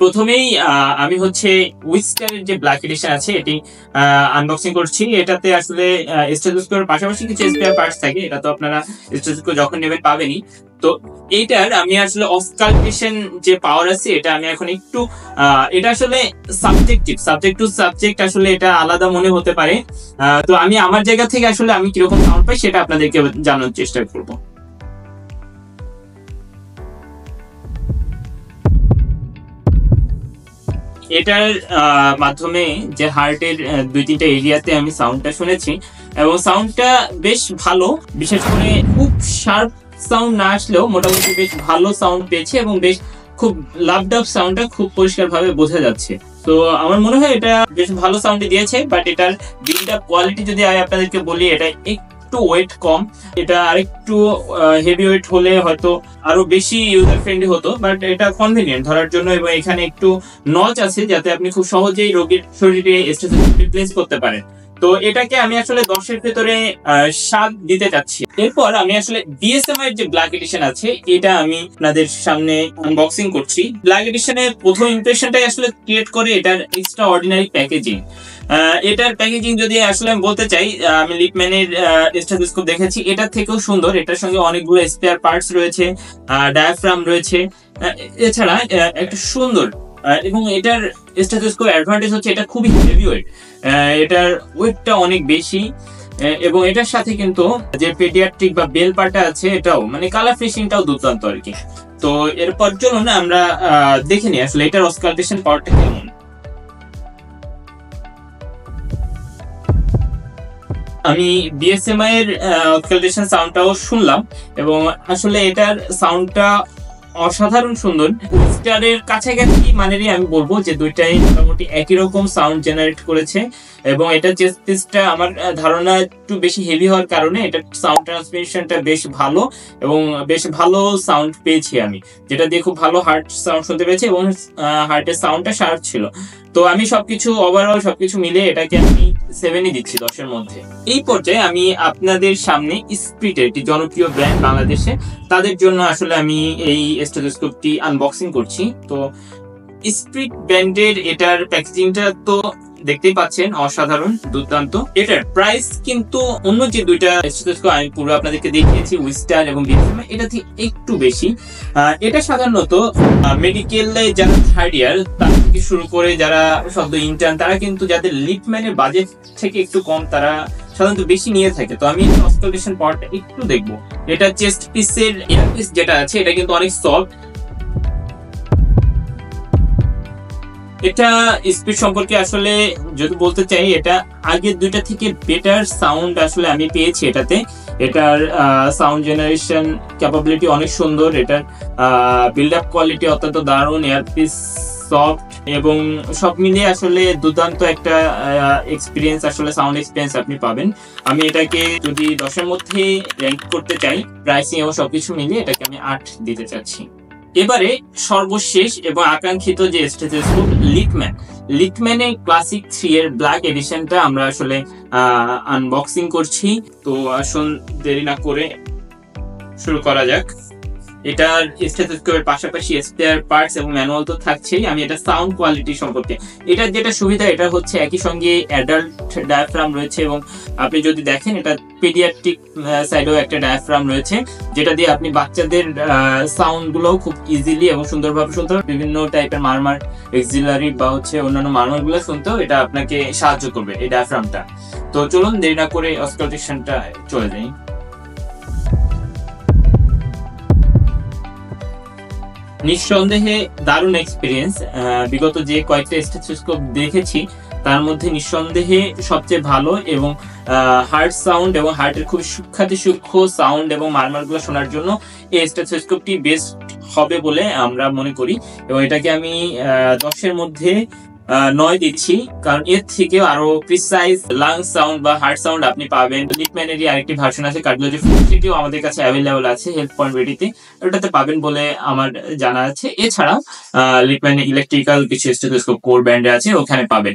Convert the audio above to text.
প্রথমেই আমি হচ্ছে উইস্টারের যে ব্ল্যাক এডিশন আছে এটি আনবক্সিং করছি। এটাতে আসলে স্টেথোস্কোপের পাশাপাশি কিছু স্পেয়ার পার্টস থাকে, এটা তো আপনারা স্টেথোস্কোপ যখন নেবেন পাবেনই। তো এইটার আমি আসলে অসকালটেশন যে পাওয়ার আছে এটা আমি এখন একটু এটা আসলে সাবজেক্ট টু সাবজেক্ট আসলে এটা আলাদা মনে হতে পারে। তো আমি আমার জায়গা থেকে আসলে আমি কিরকম সাউন্ড পাই সেটা আপনাদেরকে জানানোর চেষ্টা করব। এটার মাধ্যমে যে হার্টের 2-3টা এরিয়াতে আমি সাউন্ডটা শুনেছি এবং সাউন্ডটা বেশ ভালো, বিশেষ করে খুব শার্প সাউন্ড না আসলেও মোটামুটি বেশ ভালো সাউন্ড পেয়েছি এবং বেশ খুব লাভড আপ সাউন্ডটা খুব পরিষ্কার ভাবে বোঝা যাচ্ছে। তো আমার মনে হয় এটা বেশ ভালো সাউন্ড দিয়েছে, বাট এটার বিল্ড আপ কোয়ালিটি যদি আমি আপনাদেরকে বলি এটা একটু ওয়েট কম, এটা আরেকটু হেভি ওয়েট হলে হয়তো আরো বেশি ইউজার ফ্রেন্ডলি হতো, বাট এটা কনভিনিয়েন্ট ধরার জন্য এবং এখানে একটু নচ আছে যাতে আপনি খুব সহজেই রোগীর শরীরে স্টেথোস্কোপ প্লেস করতে পারেন। তো এটাকে আমি আসলে 10-এর ভেতরে 7 দিতে চাচ্ছি। এরপর আমি আসলে বিএসএমআই এর যে ব্ল্যাক এডিশন আছে এটা আমি আপনাদের সামনে আনবক্সিং করছি। ব্ল্যাক এডিশনের প্রথম ইমপ্রেশনটাই আসলে ক্রিয়েট করে এটার এক্সট্রা অর্ডিনারি প্যাকেজিং। এটার প্যাকেজিং যদি আসলে আমি বলতে চাই, আমি লিপম্যানের স্টেথোস্কোপ দেখেছি, এটার থেকেও সুন্দর। এটার সঙ্গে অনেকগুলো স্পেয়ার পার্টস রয়েছে, ডায়াফ্রাম রয়েছে, এছাড়া একটা সুন্দর এবং এটার স্টেথোস্কোপ অ্যাডভান্টেজ হচ্ছে এটা খুবই হেভি ওয়েট, এটার ওয়েটটা অনেক বেশি এবং এটার সাথে কিন্তু যে পেডিয়াট্রিক বা বেল পার্টটা আছে এটাও মানে কালার ফিনিশিংটাও দুর্দান্ত আর কি। তো এরপর চলুন আমরা দেখে নিই আসলে এটার অসকালটেশন পাওয়ারটা কেমন। আমি বিএসএমআই এর অসকালটেশন সাউন্ডটাও শুনলাম এবং আসলে এটার সাউন্ডটা অসাধারণ সুন্দর। উইস্টারের কাছাকাছি মানেরই আমি বলবো যে দুইটাই মোটামুটি একই রকম সাউন্ড জেনারেট করেছে এবং এটা চেস্ট পিসটা আমার ধারণা একটু বেশি হেভি হওয়ার কারণে এটা সাউন্ড ট্রান্সমিশনটা বেশ ভালো এবং বেশ ভালো সাউন্ড পেয়েছি আমি, যেটা দিয়ে খুব ভালো হার্ট সাউন্ড শুনতে পেয়েছি এবং হার্টের সাউন্ডটা শার্প ছিল। তো আমি সবকিছু ওভারঅল সবকিছু মিলে এটাকে আমি 7ই দিচ্ছি 10-এর মধ্যে। এই পর্যায়ে আমি আপনাদের সামনে স্প্রিটের একটি জনপ্রিয় ব্র্যান্ড বাংলাদেশে, তাদের জন্য আসলে আমি এই স্টেথোস্কোপটি আনবক্সিং করছি। তো স্প্রিট ব্র্যান্ডের এটার প্যাকেজিংটা তো দেখতেই পাচ্ছেন, অসাধারণ দুর্দান্ত। এটার প্রাইস কিন্তু অন্য যে দুইটা স্টেথোস্কোপ আমি পুরো আপনাদেরকে দেখিয়েছি উইস্টার এবং বিএসএমআই এটা থেকে একটু বেশি। এটা সাধারণত মেডিকেলে যারা 3rd ইয়ার তার থেকে শুরু করে যারা সদ্য ইন্টার্ন তারা কিন্তু যাদের লিপম্যানের বাজেট থেকে একটু কম তারা সাধারণত বেশি নিয়ে থাকে। তো আমি অসকালটেশন পাওয়ারটা একটু দেখবো। এটা চেস্ট পিসের ইয়ারপিস যেটা আছে এটা কিন্তু অনেক সফট। এটা স্পিড সম্পর্কে আসলে যদি বলতে চাই এটা আগের দুইটা থেকে বেটার সাউন্ড আসলে আমি পেয়েছি এটাতে। এটার সাউন্ড জেনারেশন ক্যাপাবিলিটি অনেক সুন্দর, এটার বিল্ড আপ কোয়ালিটি অত্যন্ত দারুণ, এয়ারপিস সফট এবং সব মিলিয়ে আসলে দুর্দান্ত একটা এক্সপিরিয়েন্স, আসলে সাউন্ড এক্সপিরিয়েন্স আপনি পাবেন। আমি এটাকে যদি 10-এর মধ্যে র্যাঙ্ক করতে চাই প্রাইসিং এবং সবকিছু মিলিয়ে এটাকে আমি 8 দিতে চাচ্ছি। এবারে সর্বশেষ এবং আকাঙ্ক্ষিত যে স্টেথোস্কোপ লিপম্যানের ক্লাসিক 3 এর ব্ল্যাক এডিশনটা আমরা আসলে আনবক্সিং করছি। তো আসুন দেরি না করে শুরু করা যাক। এটার স্টেথোস্কোপের পাশাপাশি স্পেয়ার পার্টস এবং ম্যানুয়াল তো থাকছেই। আমি এটা সাউন্ড কোয়ালিটি সম্পর্কে, এটার যেটা সুবিধা এটা হচ্ছে একই সঙ্গে অ্যাডাল্ট ডায়াফ্রাম রয়েছে এবং আপনি যদি দেখেন এটা পেডিয়াট্রিক সাইডেও একটা ডায়াফ্রাম রয়েছে যেটা দিয়ে আপনি বাচ্চাদের সাউন্ড গুলোও খুব ইজিলি এবং সুন্দরভাবে শুনতে হবে। বিভিন্ন টাইপের মারমার এক্সিলারি বা হচ্ছে অন্যান্য মারমার গুলো শুনতেও এটা আপনাকে সাহায্য করবে এই ডায়াফ্রামটা। তো চলুন দেরি না করে অসকালটেশনটা চলে যাই। নিঃসন্দেহে দারুণ এক্সপিরিয়েন্স। বিগত যে কয়েকটা স্টেথোস্কোপ দেখেছি তার মধ্যে নিঃসন্দেহে সবচেয়ে ভালো এবং হার্ট সাউন্ড এবং হার্টের খুব সূক্ষ্ম সাউন্ড এবং মারমারগুলো শোনার জন্য এই স্টেথোস্কোপটি বেস্ট হবে বলে আমরা মনে করি এবং এটাকে আমি 10-এর মধ্যে 9 দিচ্ছি, কারণ এর থেকে আরো প্রিসাইজ লাং সাউন্ড বা হার্ট সাউন্ড আপনি পাবেন। লিপম্যানেরই আরেকটি ভার্সন আছে কার্ডিওলজি ফ্যাসিলিটিও আমাদের কাছে অ্যাভেলেবল আছে হেলথ পয়েন্ট রেডিতে, ওটাতে পাবেন বলে আমার জানা আছে। এছাড়াও লিপম্যানের ইলেকট্রিক্যাল কিছু স্টেথোস্কোপ কোর ব্র্যান্ডে আছে, ওখানে পাবেন।